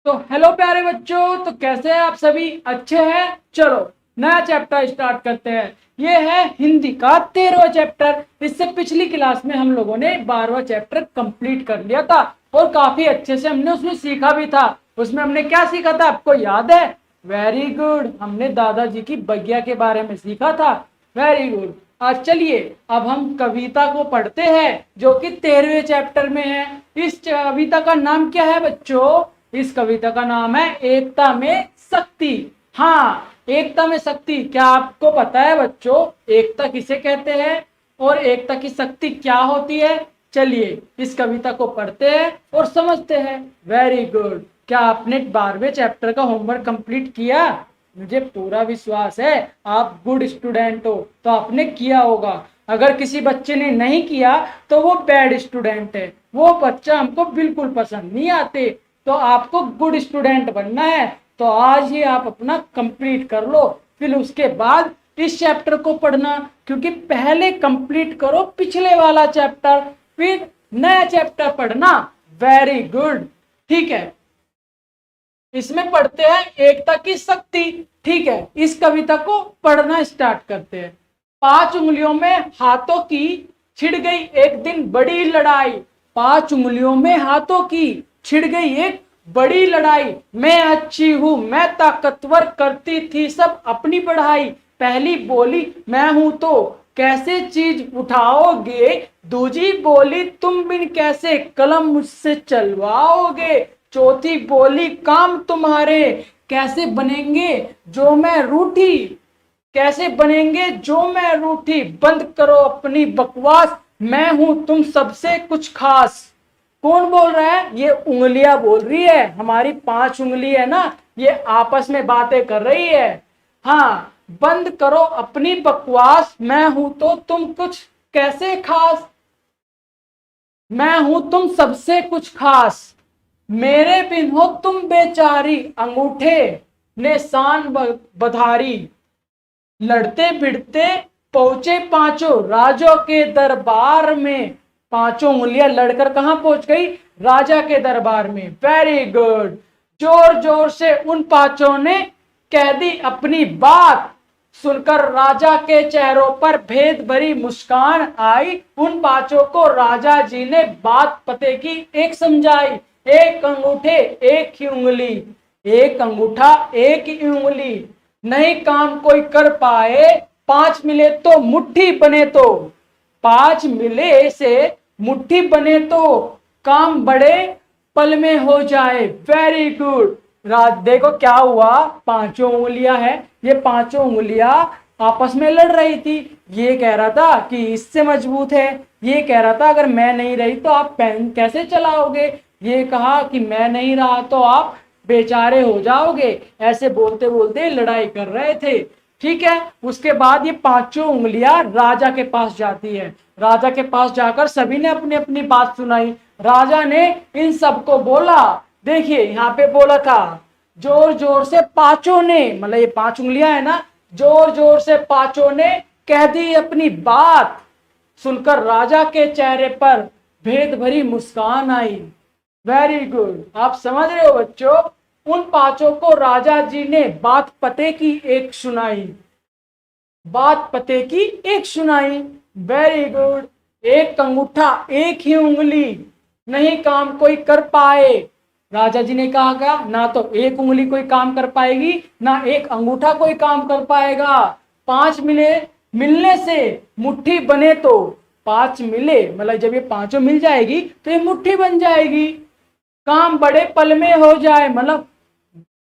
तो हेलो प्यारे बच्चों, तो कैसे हैं आप सभी? अच्छे हैं। चलो नया चैप्टर स्टार्ट करते हैं। ये है हिंदी का 13वां चैप्टर। इससे पिछली क्लास में हम लोगों ने 12वां चैप्टर कंप्लीट कर लिया था और काफी अच्छे से हमने उसमें सीखा भी था। उसमें हमने क्या सीखा था, आपको याद है? वेरी गुड, हमने दादाजी की बगिया के बारे में सीखा था। Very good. आज चलिए अब हम कविता को पढ़ते हैं जो कि 13वें चैप्टर में है। इस कविता का नाम क्या है बच्चों? इस कविता का नाम है एकता में शक्ति। हाँ, एकता में शक्ति। क्या आपको पता है बच्चों एकता किसे कहते हैं और एकता की शक्ति क्या होती है? चलिए इस कविता को पढ़ते हैं और समझते हैं। Very good. क्या आपने 12वें चैप्टर का होमवर्क कंप्लीट किया? मुझे पूरा विश्वास है आप गुड स्टूडेंट हो, तो आपने किया होगा। अगर किसी बच्चे ने नहीं किया तो वो बैड स्टूडेंट है, वो बच्चा हमको बिल्कुल पसंद नहीं आते। तो आपको गुड स्टूडेंट बनना है, तो आज ही आप अपना कंप्लीट कर लो, फिर उसके बाद इस चैप्टर को पढ़ना। क्योंकि पहले कंप्लीट करो पिछले वाला चैप्टर, फिर नया चैप्टर पढ़ना। Very good. ठीक है, इसमें पढ़ते हैं एकता की शक्ति। ठीक है, इस कविता को पढ़ना स्टार्ट करते हैं। 5 उंगलियों में हाथों की छिड़ गई एक दिन बड़ी लड़ाई। 5 उंगलियों में हाथों की छिड़ गई एक बड़ी लड़ाई। मैं अच्छी हूं, मैं ताकतवर, करती थी सब अपनी पढ़ाई। पहली बोली मैं हूं तो कैसे चीज उठाओगे। दूजी बोली तुम बिन कैसे कलम मुझसे चलवाओगे। चौथी बोली काम तुम्हारे कैसे बनेंगे जो मैं रूठी। कैसे बनेंगे जो मैं रूठी। बंद करो अपनी बकवास, मैं हूं तुम सबसे कुछ खास। कौन बोल रहा है? ये उंगलियां बोल रही है। हमारी 5 उंगली है ना, ये आपस में बातें कर रही है। हाँ, बंद करो अपनी बकवास, मैं हूं तो तुम कुछ कैसे खास। मैं हूं तुम सबसे कुछ खास, मेरे बिन हो तुम बेचारी। अंगूठे ने शान बधारी, लड़ते भिड़ते पहुंचे पांचों राजों के दरबार में। 5 उंगलियां लड़कर कहां पहुंच गई? राजा के दरबार में। Very good. जोर जोर से उन 5 ने कह दी अपनी बात। सुनकर राजा के चेहरों पर भेद भरी मुस्कान आई। उन 5 को राजा जी ने बात पते की एक समझाई। एक अंगूठे एक ही उंगली, एक अंगूठा एक ही उंगली, नहीं काम कोई कर पाए। 5 मिले तो मुट्ठी बने तो, 5 मिले से मुट्ठी बने तो काम बड़े पल में हो जाए। Very good. राज देखो क्या हुआ, 5 उंगलियां हैं, ये 5 उंगलियां आपस में लड़ रही थी। ये कह रहा था कि इससे मजबूत है, ये कह रहा था अगर मैं नहीं रही तो आप पेन कैसे चलाओगे। ये कहा कि मैं नहीं रहा तो आप बेचारे हो जाओगे। ऐसे बोलते बोलते लड़ाई कर रहे थे। ठीक है, उसके बाद ये 5 उंगलियां राजा के पास जाती है। राजा के पास जाकर सभी ने अपनी अपनी बात सुनाई। राजा ने इन सबको बोला, देखिए यहाँ पे बोला था जोर जोर से 5 ने, मतलब ये 5 उंगलियां है ना, जोर जोर से 5 ने कह दी अपनी बात। सुनकर राजा के चेहरे पर भेद भरी मुस्कान आई। Very good. आप समझ रहे हो बच्चों, उन 5 को राजा जी ने बात पते की एक सुनाई। बात पते की एक सुनाई। Very good. एक अंगूठा एक ही उंगली, नहीं काम कोई कर पाए। राजा जी ने कहा क्या, ना तो एक उंगली कोई काम कर पाएगी, ना एक अंगूठा कोई काम कर पाएगा। 5 मिले, मिलने से मुट्ठी बने तो, 5 मिले मतलब जब ये 5 मिल जाएगी तो ये मुट्ठी बन जाएगी। काम बड़े पल में हो जाए, मतलब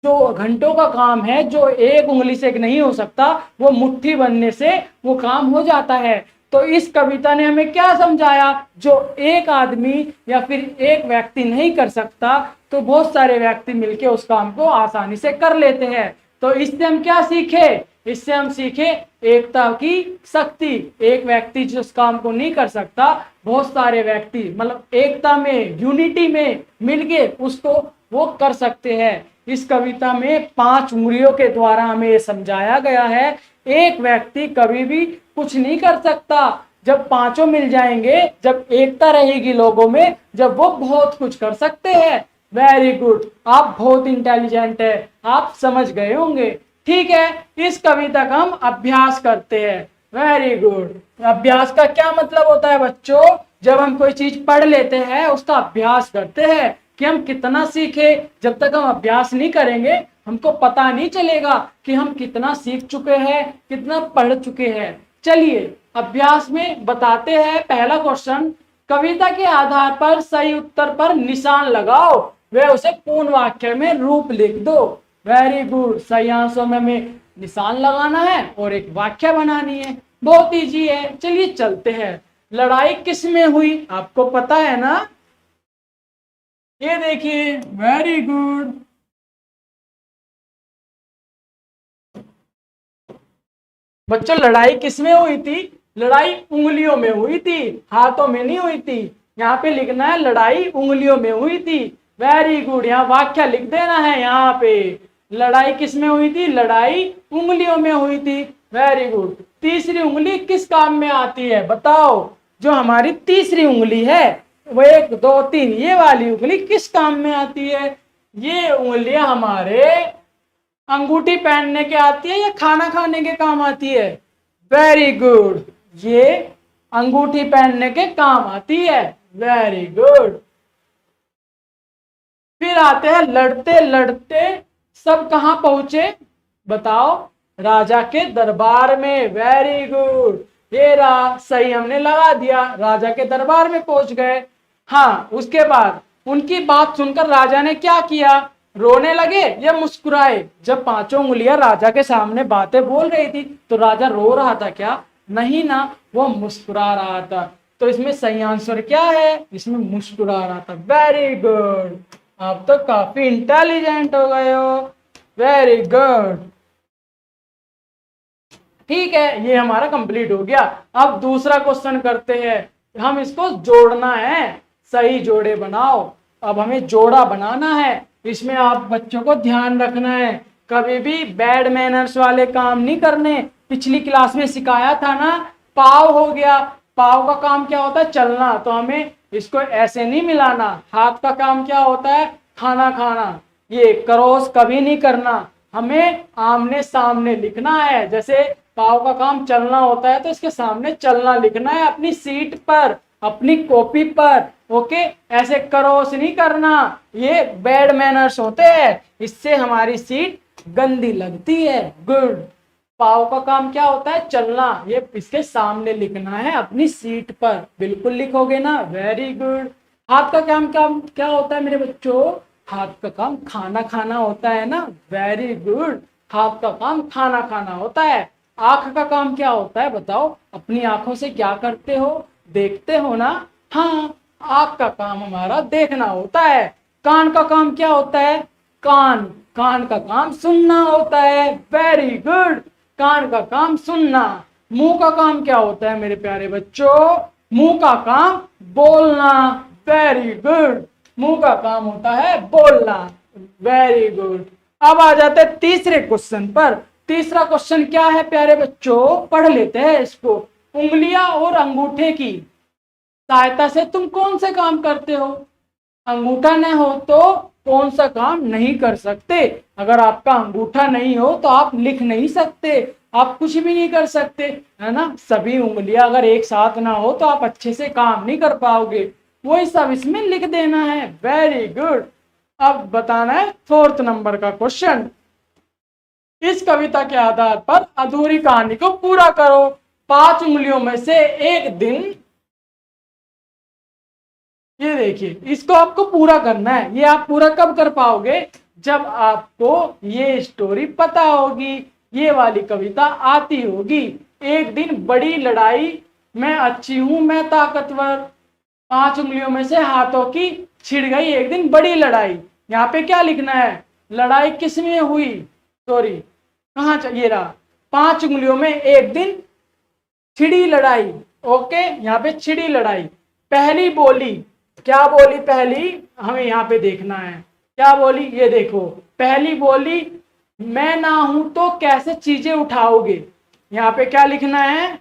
जो घंटों का काम है, जो एक उंगली से नहीं हो सकता, वो मुट्ठी बनने से वो काम हो जाता है। तो इस कविता ने हमें क्या समझाया, जो एक आदमी या फिर एक व्यक्ति नहीं कर सकता तो बहुत सारे व्यक्ति मिलकर उस काम को आसानी से कर लेते हैं। तो इससे हम क्या सीखे? इससे हम सीखे एकता की शक्ति। एक व्यक्ति जिस काम को नहीं कर सकता, बहुत सारे व्यक्ति मतलब एकता में, यूनिटी में मिलके उसको वो कर सकते हैं। इस कविता में 5 उंगलियों के द्वारा हमें ये समझाया गया है, एक व्यक्ति कभी भी कुछ नहीं कर सकता। जब 5 मिल जाएंगे, जब एकता रहेगी लोगों में, जब वो बहुत कुछ कर सकते हैं। वेरी गुड, आप बहुत इंटेलिजेंट है, आप समझ गए होंगे। ठीक है, इस कविता का हम अभ्यास करते हैं। Very good. अभ्यास का क्या मतलब होता है बच्चों? जब हम कोई चीज पढ़ लेते हैं उसका अभ्यास करते हैं कि हम कितना सीखे। जब तक हम अभ्यास नहीं करेंगे हमको पता नहीं चलेगा कि हम कितना सीख चुके हैं, कितना पढ़ चुके हैं। चलिए अभ्यास में बताते हैं। पहला क्वेश्चन, कविता के आधार पर सही उत्तर पर निशान लगाओ वे उसे पूर्ण वाक्य में रूप लिख दो। वेरी गुड, सही आंसर में हमें निशान लगाना है और एक वाक्य बनानी है। बहुत इजी है। चलिए चलते हैं। लड़ाई किस में हुई आपको पता है ना? ये देखिए, वेरी गुड। बच्चों लड़ाई किस में हुई थी? लड़ाई उंगलियों में हुई थी, हाथों में नहीं हुई थी। यहाँ पे लिखना है लड़ाई उंगलियों में हुई थी। वेरी गुड, यहाँ वाक्य लिख देना है। यहाँ पे लड़ाई किस में हुई थी? लड़ाई उंगलियों में हुई थी। Very good. तीसरी उंगली किस काम में आती है बताओ? जो हमारी तीसरी उंगली है वो 1 2 3 ये वाली उंगली किस काम में आती है? ये उंगलियां हमारे अंगूठी पहनने के आती है या खाना खाने के काम आती है? वेरी गुड, ये अंगूठी पहनने के काम आती है। Very good. फिर आते हैं लड़ते लड़ते सब कहां पहुंचे बताओ? राजा के दरबार में। वेरी गुड, ये रहा, सही हमने लगा दिया, राजा के दरबार में पहुंच गए। हाँ, उसके बाद उनकी बात सुनकर राजा ने क्या किया? रोने लगे या मुस्कुराए? जब पांचों उंगलियां राजा के सामने बातें बोल रही थी तो राजा रो रहा था क्या? नहीं ना, वो मुस्कुरा रहा था। तो इसमें सही आंसर क्या है? इसमें मुस्कुरा रहा था। वेरी गुड, आप तो काफी इंटेलिजेंट हो गए हो। Very good. ठीक है, ये हमारा कंप्लीट हो गया। अब दूसरा क्वेश्चन करते हैं। हम इसको जोड़ना है, सही जोड़े बनाओ। अब हमें जोड़ा बनाना है। इसमें आप बच्चों को ध्यान रखना है, कभी भी बैड मैनर्स वाले काम नहीं करने। पिछली क्लास में सिखाया था ना, पाव हो गया, पाव का काम क्या होता है? चलना। तो हमें इसको ऐसे नहीं मिलाना। हाथ का काम क्या होता है? खाना खाना। ये क्रॉस कभी नहीं करना, हमें आमने सामने लिखना है। जैसे पाव का काम चलना होता है तो इसके सामने चलना लिखना है अपनी सीट पर, अपनी कॉपी पर। ओके, ऐसे क्रॉस नहीं करना, ये बैड मैनर्स होते हैं, इससे हमारी सीट गंदी लगती है। गुड। पाव का काम क्या होता है? चलना, ये इसके सामने लिखना है अपनी सीट पर। बिल्कुल लिखोगे ना? Very good. हाथ का काम क्या होता है मेरे बच्चों? हाथ का काम खाना खाना होता है ना? वेरी गुड, हाथ का काम खाना खाना होता है। आंख का काम क्या होता है बताओ? अपनी आंखों से क्या करते हो? देखते हो ना? हाँ, आंख का काम हमारा देखना होता है। कान का काम क्या होता है? कान का काम सुनना होता है। वेरी गुड, कान का काम सुनना। मुंह का काम क्या होता है मेरे प्यारे बच्चों? मुंह का काम बोलना। वेरी गुड, मुंह का काम होता है बोलना। Very good. अब आ जाते हैं तीसरे क्वेश्चन पर। तीसरा क्वेश्चन क्या है प्यारे बच्चों? पढ़ लेते हैं इसको। उंगलियां और अंगूठे की सहायता से तुम कौन से काम करते हो? अंगूठा न हो तो कौन सा काम नहीं कर सकते? अगर आपका अंगूठा नहीं हो तो आप लिख नहीं सकते, आप कुछ भी नहीं कर सकते, है ना? सभी उंगलियां अगर एक साथ ना हो तो आप अच्छे से काम नहीं कर पाओगे। वही सब इसमें लिख देना है। Very good. अब बताना है 4th नंबर का क्वेश्चन। इस कविता के आधार पर अधूरी कहानी को पूरा करो। 5 उंगलियों में से एक दिन। ये देखिए, इसको आपको पूरा करना है। ये आप पूरा कब कर पाओगे? जब आपको ये स्टोरी पता होगी, ये वाली कविता आती होगी। एक दिन बड़ी लड़ाई, मैं अच्छी हूं मैं ताकतवर, 5 उंगलियों में से हाथों की छिड़ गई एक दिन बड़ी लड़ाई। यहाँ पे क्या लिखना है? लड़ाई किस में हुई? सॉरी, कहाँ चाहिए रहा? 5 उंगलियों में एक दिन छिड़ी लड़ाई। ओके, यहाँ पे छिड़ी लड़ाई। पहली बोली क्या बोली? पहली हमें यहाँ पे देखना है क्या बोली। ये देखो, पहली बोली, मैं ना हूं तो कैसे चीजें उठाओगे। यहाँ पे क्या लिखना है?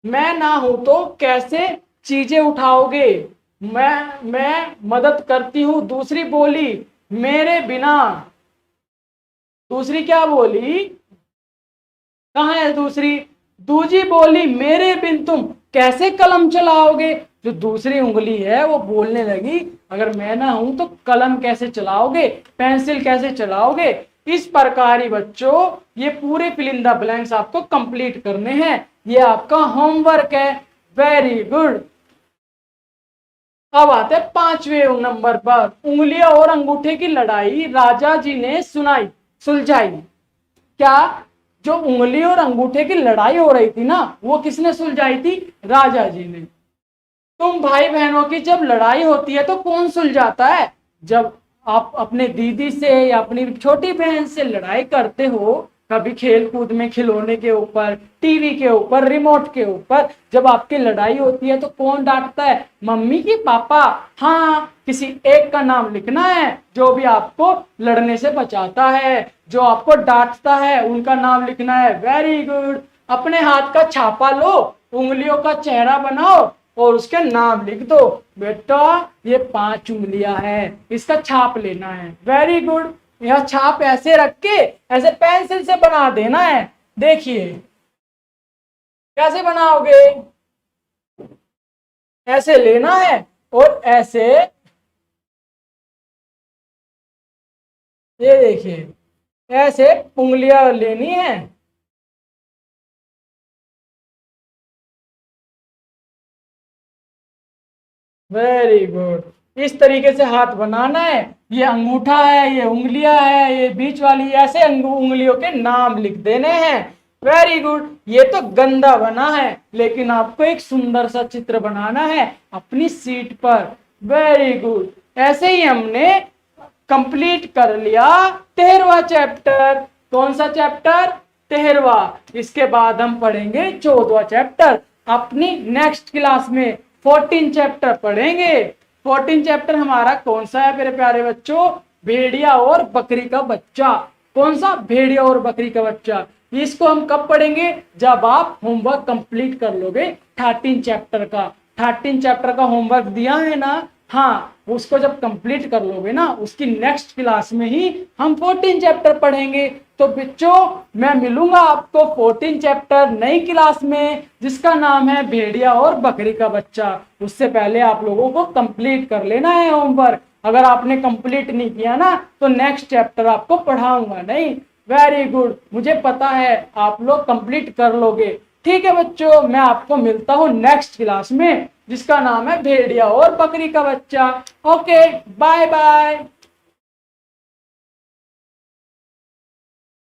मैं ना हूं तो कैसे चीजें उठाओगे। मैं मदद करती हूँ। दूसरी बोली मेरे बिना। दूसरी क्या बोली, कहाँ है दूसरी? दूजी बोली मेरे बिन तुम कैसे कलम चलाओगे। जो दूसरी उंगली है वो बोलने लगी, अगर मैं ना हूं तो कलम कैसे चलाओगे, पेंसिल कैसे चलाओगे। इस प्रकार ही बच्चों ये पूरे फिल इन द ब्लैंक्स आपको कंप्लीट करने हैं। ये आपका होमवर्क है। Very good. अब आते हैं 5वें नंबर पर। उंगलियां और अंगूठे की लड़ाई राजा जी ने सुलझाई। क्या? जो उंगली और अंगूठे की लड़ाई हो रही थी ना, वो किसने सुलझाई थी? राजा जी ने। तुम भाई बहनों की जब लड़ाई होती है तो कौन सुलझाता है? जब आप अपने दीदी से या अपनी छोटी बहन से लड़ाई करते हो, कभी खेल कूद में खिलौने के ऊपर, टीवी के ऊपर, रिमोट के ऊपर, जब आपकी लड़ाई होती है तो कौन डांटता है? मम्मी की, पापा? हाँ, किसी एक का नाम लिखना है जो भी आपको लड़ने से बचाता है, जो आपको डांटता है, उनका नाम लिखना है। Very good. अपने हाथ का छापा लो, उंगलियों का चेहरा बनाओ और उसके नाम लिख दो। बेटा ये 5 उंगलियां हैं, इसका छाप लेना है। Very good. यह छाप ऐसे रख के ऐसे पेंसिल से बना देना है। देखिए कैसे बनाओगे। ऐसे लेना है और ऐसे, ये देखिए ऐसे उंगलियां लेनी है। Very good. इस तरीके से हाथ बनाना है। ये अंगूठा है, ये उंगलियां है, ये बीच वाली, ऐसे उंगलियों के नाम लिख देने हैं। Very good. ये तो गंदा बना है, लेकिन आपको एक सुंदर सा चित्र बनाना है अपनी सीट पर। Very good. ऐसे ही हमने कंप्लीट कर लिया 13वां चैप्टर। कौन सा चैप्टर? 13वां। इसके बाद हम पढ़ेंगे 14वां चैप्टर अपनी नेक्स्ट क्लास में। 14 चैप्टर पढ़ेंगे। 14 चैप्टर हमारा कौन सा है मेरे प्यारे बच्चों? भेड़िया और बकरी का बच्चा। कौन सा? भेड़िया और बकरी का बच्चा। इसको हम कब पढ़ेंगे? जब आप होमवर्क कंप्लीट कर लोगे 13 चैप्टर का। 13 चैप्टर का होमवर्क दिया है ना, हाँ, उसको जब कंप्लीट कर लोगे ना, उसकी नेक्स्ट क्लास में ही हम 14 चैप्टर पढ़ेंगे। तो बच्चों मैं मिलूंगा आपको 14 चैप्टर नई क्लास में, जिसका नाम है भेड़िया और बकरी का बच्चा। उससे पहले आप लोगों को कंप्लीट कर लेना है होमवर्क। अगर आपने कंप्लीट नहीं किया ना तो नेक्स्ट चैप्टर आपको पढ़ाऊंगा नहीं। Very good. मुझे पता है आप लोग कंप्लीट कर लोगे। ठीक है बच्चों, मैं आपको मिलता हूँ नेक्स्ट क्लास में, जिसका नाम है भेड़िया और बकरी का बच्चा। Okay, bye bye.